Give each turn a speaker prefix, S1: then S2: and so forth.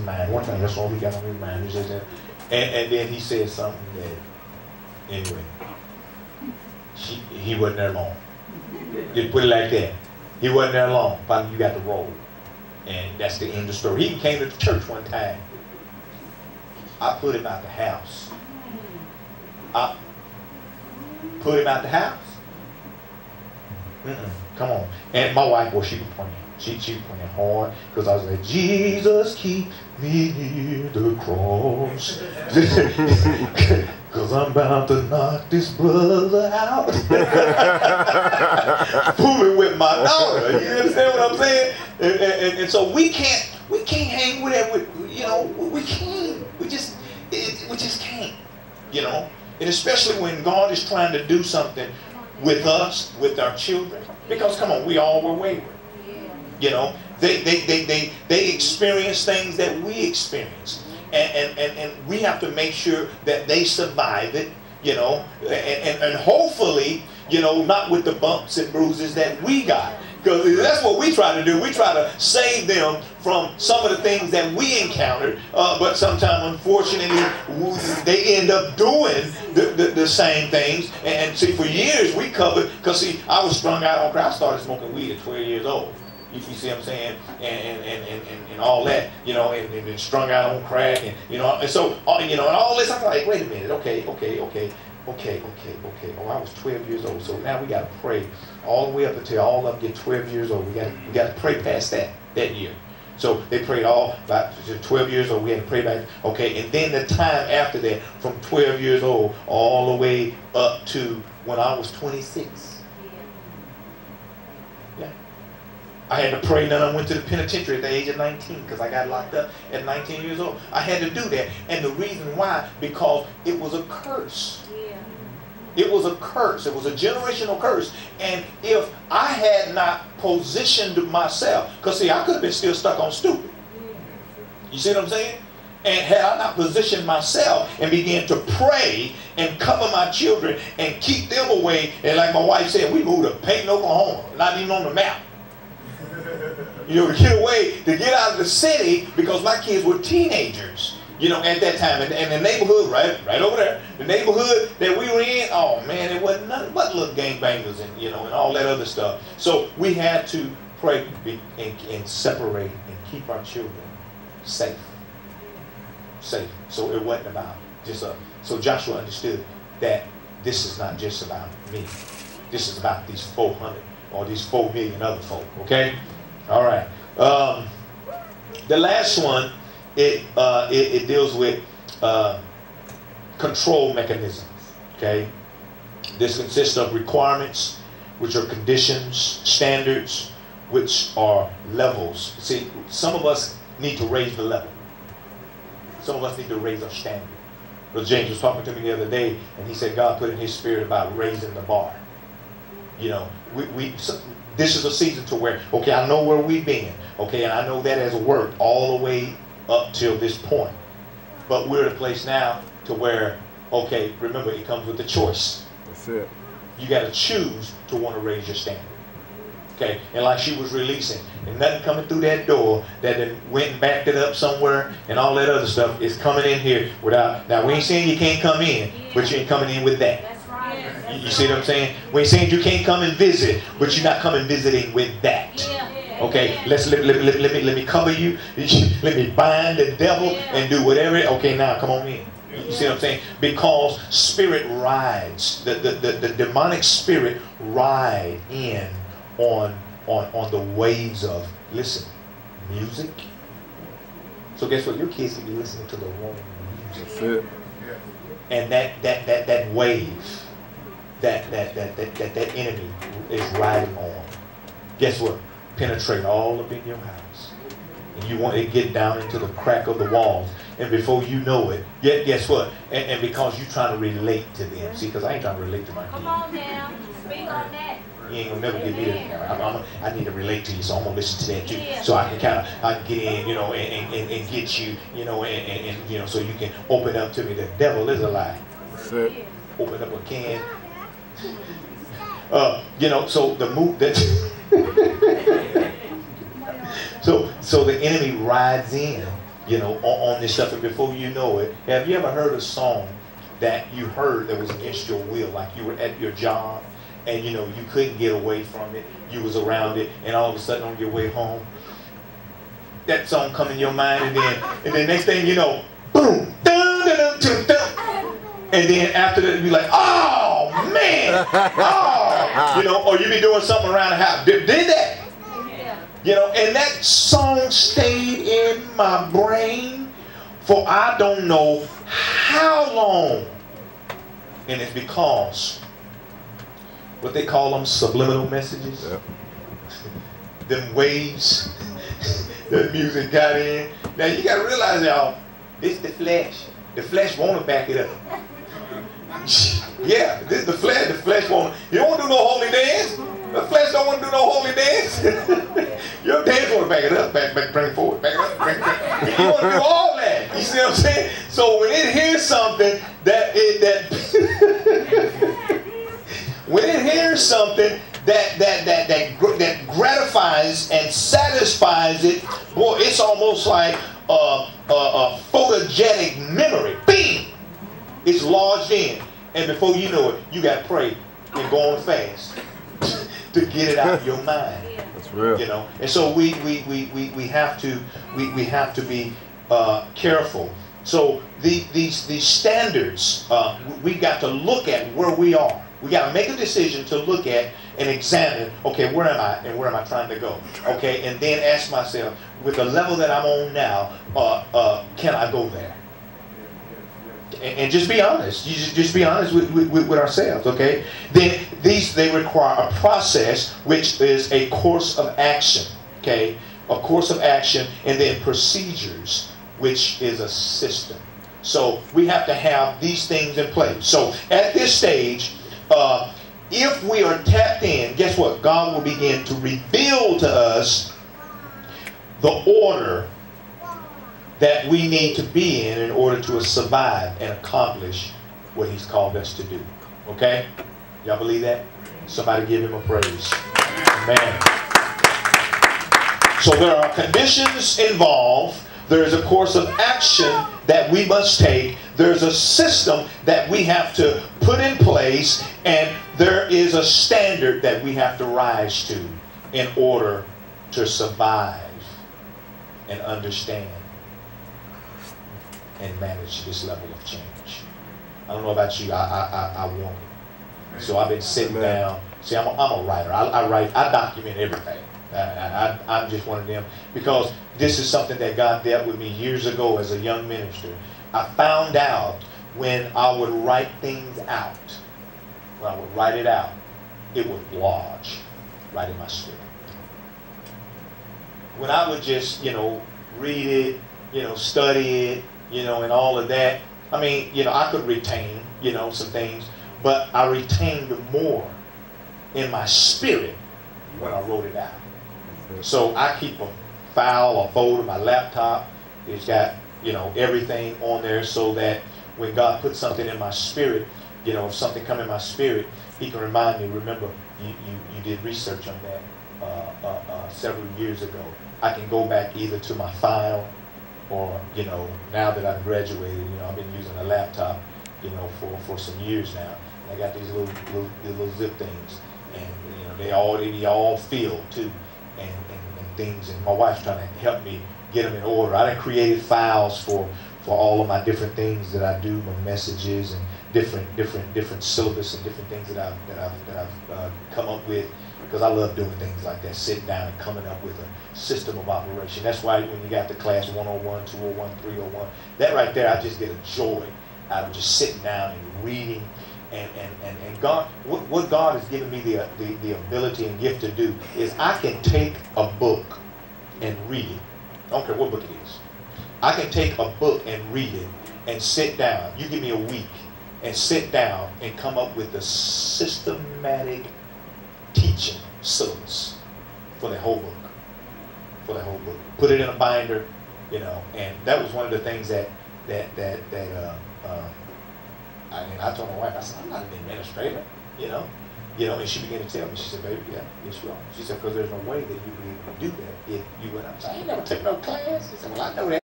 S1: mind. One time, that's all he got on his mind. He says that. And then he said something that, anyway, he wasn't there long. Just put it like that. He wasn't there long. Finally, you got the roll. And that's the end of the story. He came to the church one time. I put him out the house. I put him out the house. Come on. And my wife, boy, she was praying. She was praying hard because I was like, Jesus, keep me near the cross. Because I'm about to knock this brother out. Fooling with my daughter. You understand what I'm saying? And so we can't hang with that. You know, we can't. We just can't. You know, and especially when God is trying to do something with us, with our children. Because come on, we all were wayward. You know, they experience things that we experience. And we have to make sure that they survive it, you know, and hopefully, you know, not with the bumps and bruises that we got. Because that's what we try to do. We try to save them from some of the things that we encountered. But sometimes, unfortunately, they end up doing the same things. And see, for years we covered, because see, I was strung out on crack. I started smoking weed at 12 years old. You see what I'm saying? And all that, you know, and strung out on crack, and you know, and so, you know, and all this. I'm like, wait a minute, okay. Oh, I was 12 years old, so now we got to pray all the way up until all of them get 12 years old. We got to pray past that year. So they prayed all about 12 years old. We had to pray back. Okay, and then the time after that, from 12 years old all the way up to when I was 26. I had to pray, and then I went to the penitentiary at the age of 19 because I got locked up at 19 years old. I had to do that. And the reason why, because it was a curse. It was a curse. It was a generational curse. And if I had not positioned myself, because see, I could have been still stuck on stupid. You see what I'm saying? And had I not positioned myself and began to pray and cover my children and keep them away, and like my wife said, we moved to Payton, Oklahoma, not even on the map. You know, to get away, to get out of the city, because my kids were teenagers, you know, at that time. And the neighborhood, right over there, the neighborhood that we were in, oh man, it wasn't nothing but little gangbangers and, you know, and all that other stuff. So we had to pray and separate and keep our children safe. So it wasn't about just so Joshua understood that this is not just about me. This is about these 400 or these 4 million other folk, okay? All right. The last one, it deals with control mechanisms. Okay. This consists of requirements, which are conditions, standards, which are levels. See, some of us need to raise the level. Some of us need to raise our standard. Brother James was talking to me the other day, and he said God put in his spirit about raising the bar. You know, this is a season to where, okay, I know where we've been, okay, and I know that has worked all the way up till this point. But we're at a place now to where, okay, remember, it comes with the choice.
S2: That's it.
S1: You got to choose to want to raise your standard. Okay, and like she was releasing, and nothing coming through that door that then went and backed it up somewhere, and all that other stuff is coming in here without. Now we ain't saying you can't come in, but you ain't coming in with that.
S3: That's right.
S1: You see what I'm saying? We ain't saying you can't come and visit, but you're not coming visiting with that. Okay, let me cover you. Let me bind the devil and do whatever. Okay, now come on in. You see what I'm saying? Because spirit rides, the demonic spirit ride in on the waves of, listen, music. So guess what? Your kids can be listening to the wrong music.
S2: That's it.
S1: And that wave, that enemy is riding on. Guess what? Penetrate all up in your house. And you want to get down into the crack of the walls. And before you know it, guess what? And because you're trying to relate to them. See, because I ain't trying to relate to my kids.
S3: Come on now. Speak on that.
S1: You ain't gonna never get me there. I need to relate to you, so I'm gonna listen to that too. So I can get in, you know, and get you, you know, and you know, so you can open up to me. The devil is a lie.
S2: That's it.
S1: Open up a can. You know, so the move that so the enemy rides in, on this stuff. And before you know it, have you ever heard a song that you heard that was against your will? Like you were at your job and you couldn't get away from it. You was around it, and all of a sudden on your way home, that song come in your mind, and then next thing you know, boom, dun, dun, dun, dun, dun. And then after that, you be like, oh man, oh, or you be doing something around the house. Did that? And that song stayed in my brain for I don't know how long. And it's because what they call them subliminal messages. Yep. Them waves that music got in. Now you got to realize, y'all, this the flesh. The flesh want to back it up. Yeah, this the flesh. The flesh won't. You don't want to do no holy dance. The flesh don't want to do no holy dance. Your dance want to back it up, back, bring it forward, back it up, bring it forward. You want to do all that. You see what I'm saying? So when it hears something when it hears something that gratifies and satisfies it, boy, it's almost like a photogenic memory. Bing! It's lodged in, and before you know it, you got to pray and go on fast to get it out of your mind.
S2: That's real.
S1: And so we have to be careful. So these standards, we got to look at where we are. We got to make a decision to look at and examine, okay, where am I and where am I trying to go? Okay, and then ask myself, with the level that I'm on now, can I go there? And just be honest. You just be honest with ourselves, okay? Then they require a process, which is a course of action, okay? A course of action, and then procedures, which is a system. So we have to have these things in place. So at this stage, if we are tapped in, guess what? God will begin to reveal to us the order that we need to be in order to survive and accomplish what He's called us to do. Okay? Y'all believe that? Somebody give Him a praise. Amen. So there are conditions involved. There is a course of action that we must take. There's a system that we have to put in place. And there is a standard that we have to rise to in order to survive and understand and manage this level of change. I don't know about you. I want it. So I've been sitting down. See, I'm a writer. I write. I document everything. I'm just one of them, because this is something that God dealt with me years ago as a young minister. I found out when I would write things out, when I would write it out, it would lodge right in my spirit. When I would just, read it, study it, and all of that, I mean, I could retain, some things, but I retained more in my spirit when I wrote it out. So I keep a file, a folder, my laptop. It's got, everything on there, so that when God puts something in my spirit, if something come in my spirit, He can remind me, remember, you did research on that several years ago. I can go back either to my file, or, now that I've graduated, I've been using a laptop, for some years now. I got these little zip things, and, they all filled too. And things, and my wife's trying to help me get them in order. I done created files for all of my different things that I do, my messages and different syllabus and different things that I've come up with, because I love doing things like that, sitting down and coming up with a system of operation. That's why when you got the class 101, 201, 301, that right there, I just get a joy out of just sitting down and reading. And God, what God has given me the ability and gift to do is I can take a book and read it. I don't care what book it is. I can take a book and read it and sit down. You give me a week and sit down and come up with a systematic teaching syllabus for the whole book. For the whole book. Put it in a binder, and that was one of the things that I told my wife, I said, I'm not an administrator, and she began to tell me, she said, baby, yeah, yes you are. She said, because there's no way that you would be able to do that if you went up. I said, I ain't never took no class. She said, well, I know that.